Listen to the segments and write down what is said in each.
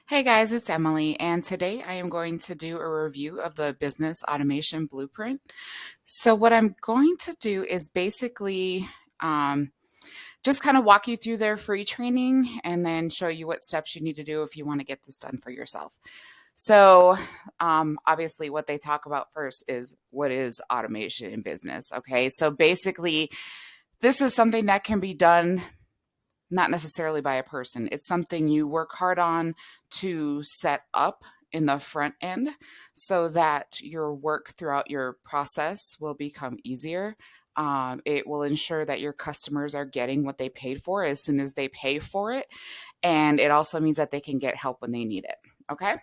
Hey guys, it's Emily, and today I am going to do a review of the Business Automation Blueprint. So, what I'm going to do is basically um, just kind of walk you through their free training and then show you what steps you need to do if you want to get this done for yourself. So, obviously, what they talk about first is what is automation in business. Okay, so basically, this is something that can be done not necessarily by a person. It's something you work hard on to set up in the front end so that your work throughout your process will become easier. It will ensure that your customers are getting what they paid for as soon as they pay for it. And it also means that they can get help when they need it. Okay.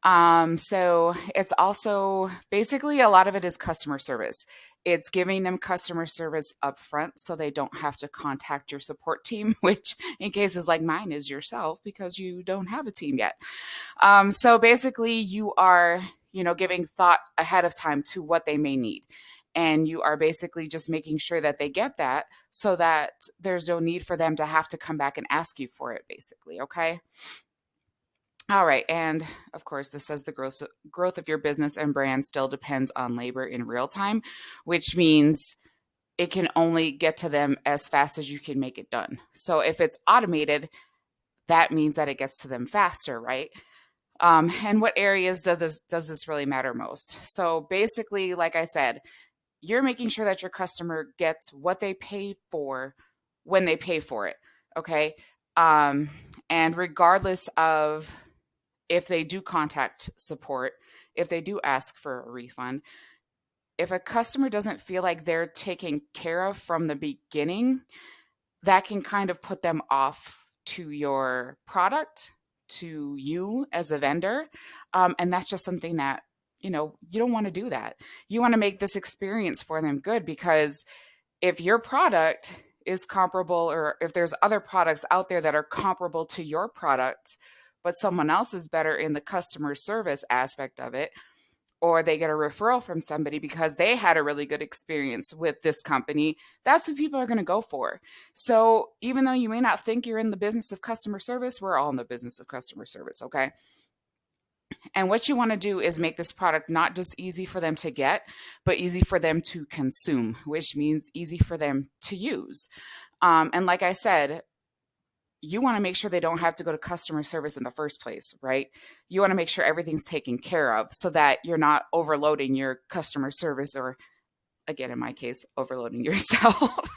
So it's also basically a lot of it is customer service. It's giving them customer service up front so they don't have to contact your support team, which in cases like mine is yourself because you don't have a team yet. So basically you are, giving thought ahead of time to what they may need. And you are basically just making sure that they get that so that there's no need for them to have to come back and ask you for it, basically. Okay. All right. And of course, this says the growth of your business and brand still depends on labor in real time, which means it can only get to them as fast as you can make it done. So if it's automated, that means that it gets to them faster, right? And what areas does this really matter most? So basically, like I said, you're making sure that your customer gets what they pay for when they pay for it. Okay. Um, and regardless of if they do contact support, if they do ask for a refund, if a customer doesn't feel like they're taken care of from the beginning, that can kind of put them off to your product, to you as a vendor. And that's just something that, you don't want to do that. You want to make this experience for them good because if your product is comparable or if there's other products out there that are comparable to your product, but someone else is better in the customer service aspect of it, or they get a referral from somebody because they had a really good experience with this company, that's what people are going to go for. So even though you may not think you're in the business of customer service, we're all in the business of customer service, okay? And what you want to do is make this product not just easy for them to get, but easy for them to consume, which means easy for them to use. And like I said, you want to make sure they don't have to go to customer service in the first place, right? You want to make sure everything's taken care of so that you're not overloading your customer service or, again, in my case, overloading yourself.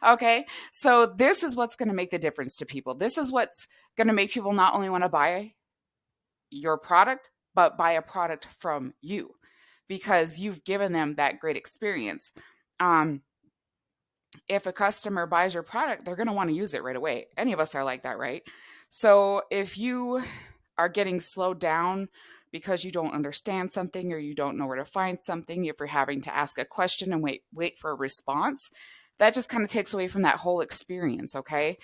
Okay. So, this is what's going to make the difference to people. This is what's going to make people not only want to buy your product, but buy a product from you because you've given them that great experience. Um, if a customer buys your product, they're going to want to use it right away. Any of us are like that, right? So if you are getting slowed down because you don't understand something or you don't know where to find something, if you're having to ask a question and wait for a response, that just kind of takes away from that whole experience, okay?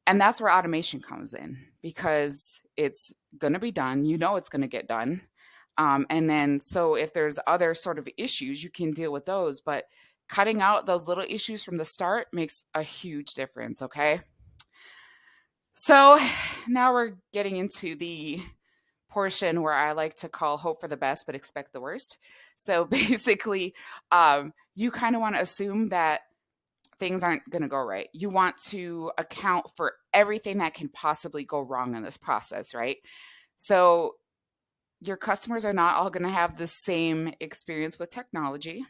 And that's where automation comes in because it's going to be done. You know it's going to get done. And then, so if there's other sort of issues, you can deal with those. But cutting out those little issues from the start makes a huge difference. Okay. So now we're getting into the portion where I like to call hope for the best, but expect the worst. So basically, you kind of want to assume that things aren't going to go right. You want to account for everything that can possibly go wrong in this process, right? So your customers are not all going to have the same experience with technology.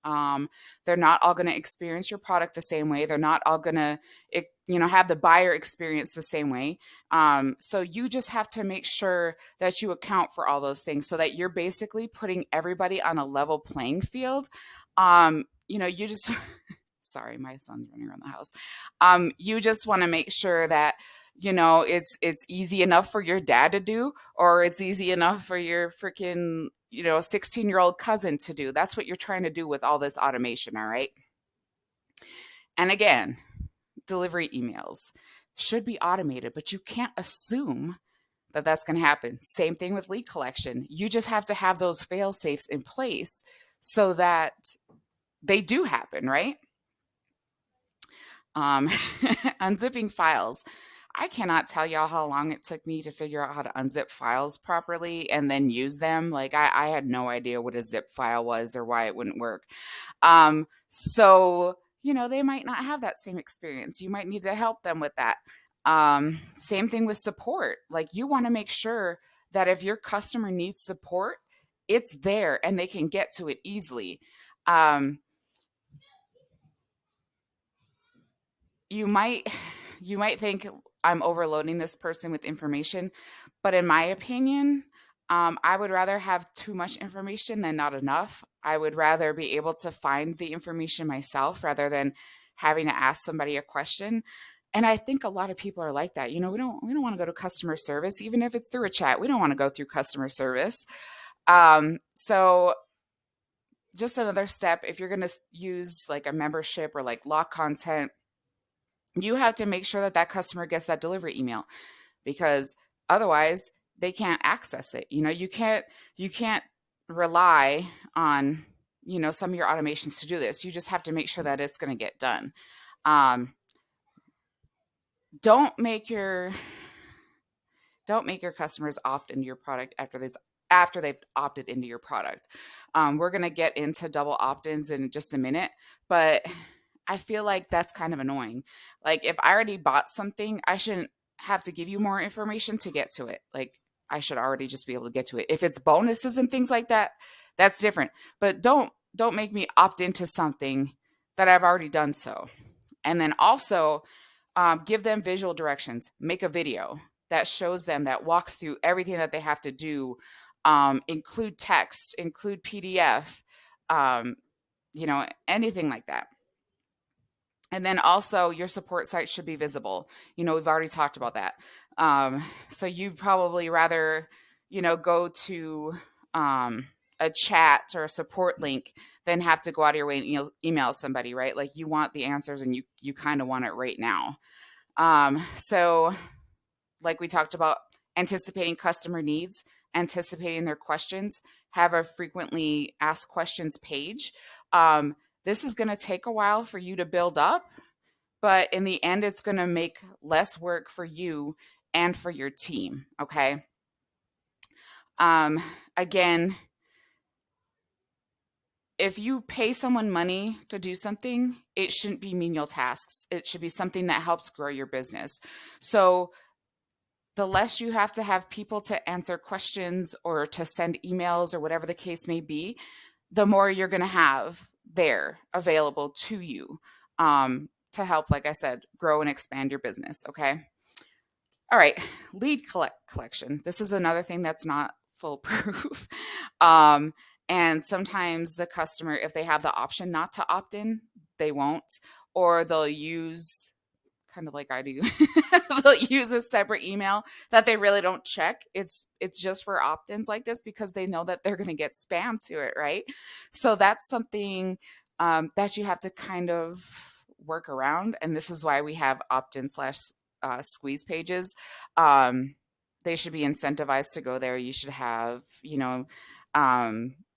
They're not all going to experience your product the same way. They're not all going to, have the buyer experience the same way. So you just have to make sure that you account for all those things so that you're basically putting everybody on a level playing field. You just, sorry, my son's running around the house. You just want to make sure that it's easy enough for your dad to do, or it's easy enough for your freaking 16-year-old cousin to do. That's what you're trying to do with all this automation, all right? And again, delivery emails should be automated, but you can't assume that that's going to happen. Same thing with lead collection. You just have to have those fail safes in place so that they do happen, right? um, Unzipping files. I cannot tell y'all how long it took me to figure out how to unzip files properly and then use them. Like I had no idea what a zip file was or why it wouldn't work. So, they might not have that same experience. You might need to help them with that. Same thing with support. Like you want to make sure that if your customer needs support, it's there and they can get to it easily. Um, you might you might think I'm overloading this person with information, but in my opinion, I would rather have too much information than not enough. I would rather be able to find the information myself rather than having to ask somebody a question. And I think a lot of people are like that. We don't want to go to customer service, even if it's through a chat. We don't want to go through customer service. So just another step, if you're going to use like a membership or like lock content, you have to make sure that that customer gets that delivery email because otherwise they can't access it. You can't rely on some of your automations to do this. You just have to make sure that it's going to get done. Um, don't make your don't make your customers opt into your product after they've opted into your product. We're going to get into double opt-ins in just a minute, but I feel like that's kind of annoying. Like if I already bought something, I shouldn't have to give you more information to get to it. Like I should already just be able to get to it. If it's bonuses and things like that, that's different. But don't make me opt into something that I've already done so. And then also give them visual directions. Make a video that shows them, that walks through everything that they have to do. Include text, include PDF, um, anything like that. And then also your support site should be visible. We've already talked about that. So you'd probably rather, go to a chat or a support link than have to go out of your way and email somebody, right? Like you want the answers and you kind of want it right now. So like we talked about, anticipating customer needs, anticipating their questions, have a frequently asked questions page. This is going to take a while for you to build up, but in the end, it's going to make less work for you and for your team. Okay. Again, if you pay someone money to do something, it shouldn't be menial tasks. It should be something that helps grow your business. So the less you have to have people to answer questions or to send emails or whatever the case may be, the more you're going to have there available to you to help, like I said, grow and expand your business. Okay. All right. Lead collection. This is another thing that's not foolproof. And sometimes the customer, if they have the option not to opt in, they won't, or they'll use, kind of like I do, they'll use a separate email that they really don't check. It's just for opt-ins like this because they know that they're going to get spam to it, right? So that's something that you have to kind of work around, and this is why we have opt-in slash squeeze pages. They should be incentivized to go there. You should have,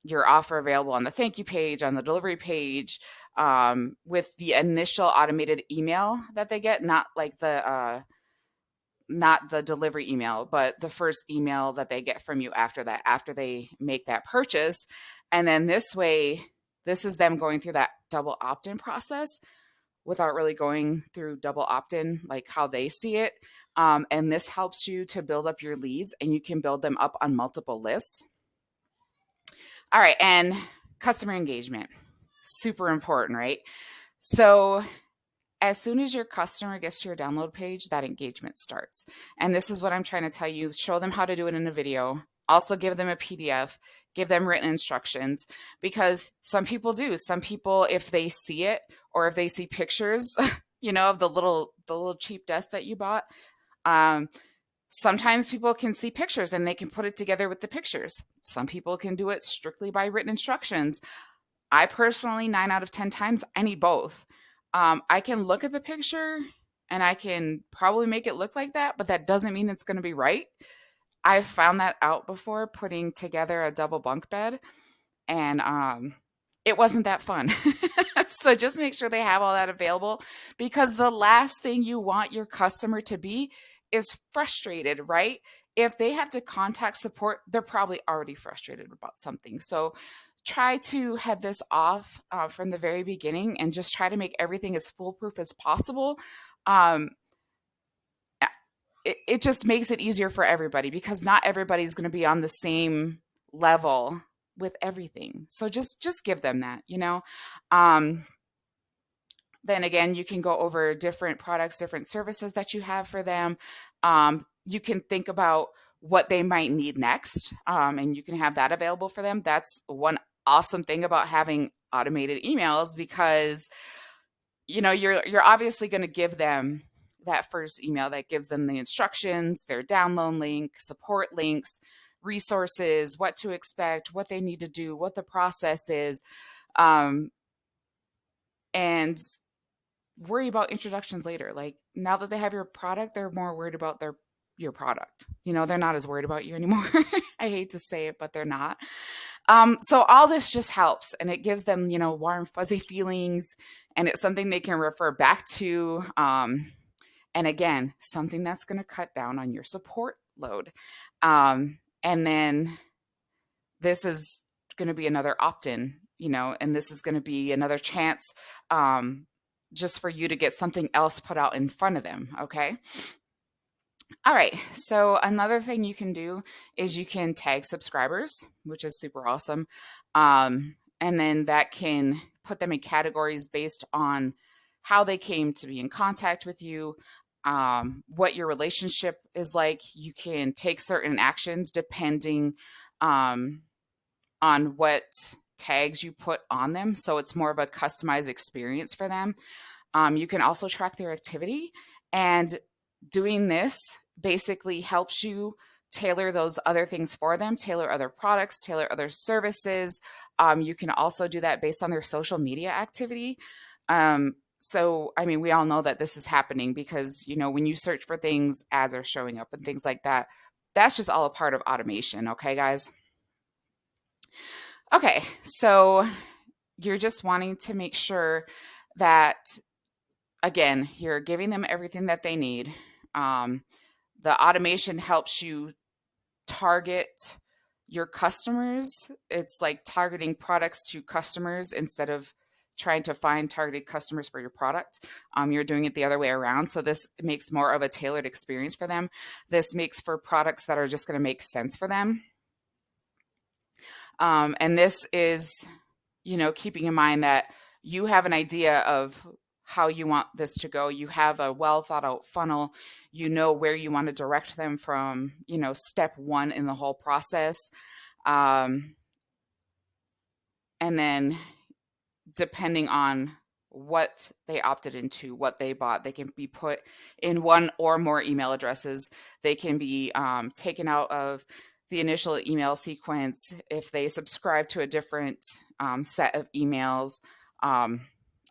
your offer available on the thank you page, on the delivery page, with the initial automated email that they get, not the delivery email, but the first email that they get from you after that, after they make that purchase. And then this way, this is them going through that double opt-in process without really going through double opt-in, like how they see it. And this helps you to build up your leads and you can build them up on multiple lists. All right. And customer engagement, super important, right? So as soon as your customer gets to your download page, that engagement starts. And this is what I'm trying to tell you. Show them how to do it in a video. Also give them a PDF, give them written instructions, because some people do. Some people, if they see it or if they see pictures, of the little cheap desk that you bought, sometimes people can see pictures and they can put it together with the pictures. Some people can do it strictly by written instructions. I personally, 9 out of 10 times, I need both. I can look at the picture and I can probably make it look like that, but that doesn't mean it's going to be right. I've found that out before putting together a double bunk bed, and it wasn't that fun. So just make sure they have all that available, because the last thing you want your customer to be is frustrated, right? If they have to contact support, they're probably already frustrated about something. So try to head this off from the very beginning and just try to make everything as foolproof as possible. Um, it just makes it easier for everybody, because not everybody's going to be on the same level with everything. So just give them that, you know. Um, then again, you can go over different products, different services that you have for them. You can think about what they might need next, and you can have that available for them. That's one awesome thing about having automated emails, because you're obviously going to give them that first email that gives them the instructions, their download link, support links, resources, what to expect, what they need to do, what the process is, um, and worry about introductions later. Like, now that they have your product, they're more worried about your product. They're not as worried about you anymore. I hate to say it, but they're not. So all this just helps, and it gives them, warm, fuzzy feelings, and it's something they can refer back to. And again, something that's going to cut down on your support load. And then this is going to be another opt-in, and this is going to be another chance, just for you to get something else put out in front of them. Okay. All right. So another thing you can do is you can tag subscribers, which is super awesome. And then that can put them in categories based on how they came to be in contact with you, what your relationship is like. You can take certain actions depending um, on what tags you put on them. So it's more of a customized experience for them. You can also track their activity, and doing this basically helps you tailor those other things for them, tailor other products, tailor other services. You can also do that based on their social media activity. So, I mean, we all know that this is happening because, when you search for things, ads are showing up and things like that. That's just all a part of automation. Okay, guys? Okay, so you're just wanting to make sure that, again, you're giving them everything that they need. Um, the automation helps you target your customers. It's like targeting products to customers instead of trying to find targeted customers for your product. You're doing it the other way around. So this makes more of a tailored experience for them. This makes for products that are just going to make sense for them. And this is, keeping in mind that you have an idea of how you want this to go. You have a well thought out funnel. You know where you want to direct them from, step one in the whole process. Um, and then depending on what they opted into, what they bought, they can be put in one or more email addresses. They can be taken out of the initial email sequence if they subscribe to a different set of emails. Um,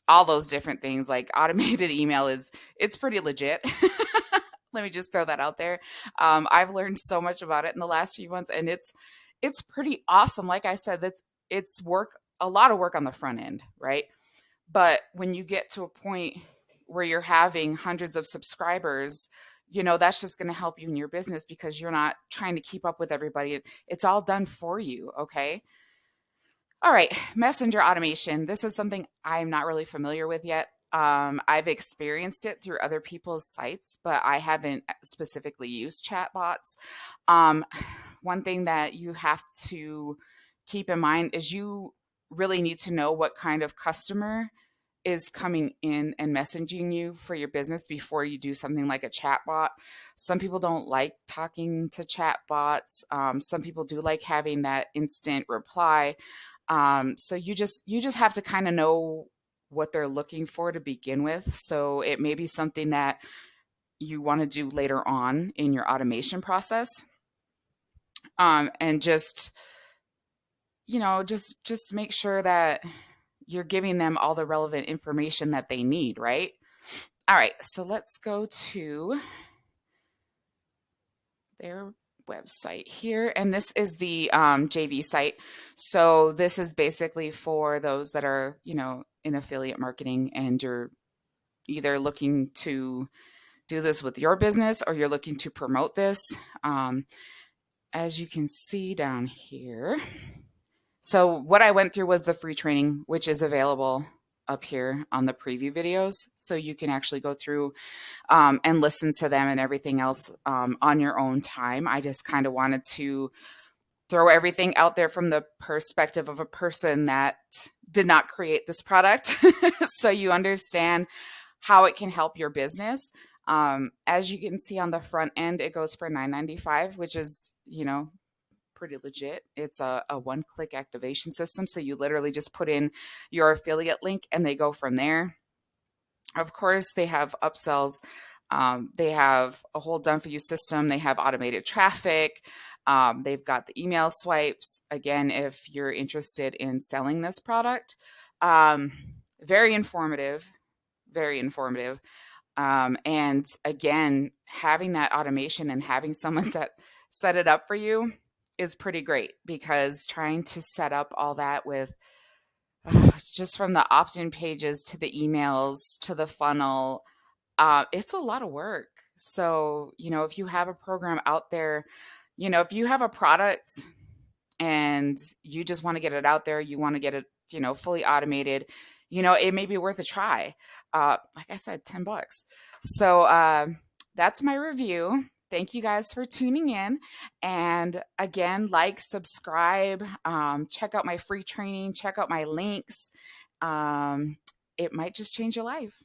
all those different things, like automated email, it's pretty legit. Let me just throw that out there. I've learned so much about it in the last few months, and it's pretty awesome. Like I said, it's work, a lot of work on the front end, right? But when you get to a point where you're having hundreds of subscribers, that's just going to help you in your business, because you're not trying to keep up with everybody. It's all done for you. Okay. All right. Messenger automation. This is something I'm not really familiar with yet. I've experienced it through other people's sites, but I haven't specifically used chatbots. Um, One thing that you have to keep in mind is you really need to know what kind of customer is coming in and messaging you for your business before you do something like a chatbot. Some people don't like talking to chatbots. Some people do like having that instant reply. So you just have to kind of know what they're looking for to begin with. So it may be something that you want to do later on in your automation process. And just make sure that you're giving them all the relevant information that they need, right? All right, so let's go to there. website here, and this is the JV site. So this is basically for those that are, in affiliate marketing, and you're either looking to do this with your business or you're looking to promote this. Um, as you can see down here. So what I went through was the free training, which is available up here on the preview videos. So you can actually go through and listen to them and everything else on your own time. I just kind of wanted to throw everything out there from the perspective of a person that did not create this product. So you understand how it can help your business. As you can see on the front end, it goes for $9.95, which is, pretty legit. It's a one-click activation system. So you literally just put in your affiliate link and they go from there. Of course, they have upsells. They have a whole done for you system. They have automated traffic. They've got the email swipes. Again, if you're interested in selling this product, very informative, very informative. And again, having that automation and having someone set it up for you is pretty great, because trying to set up all that with just from the opt-in pages to the emails to the funnel, it's a lot of work. So, if you have a program out there, if you have a product and you just want to get it out there, you want to get it, fully automated, it may be worth a try. Like I said, $10. So that's my review. Thank you guys for tuning in. And again, like, subscribe, check out my free training, check out my links. It might just change your life.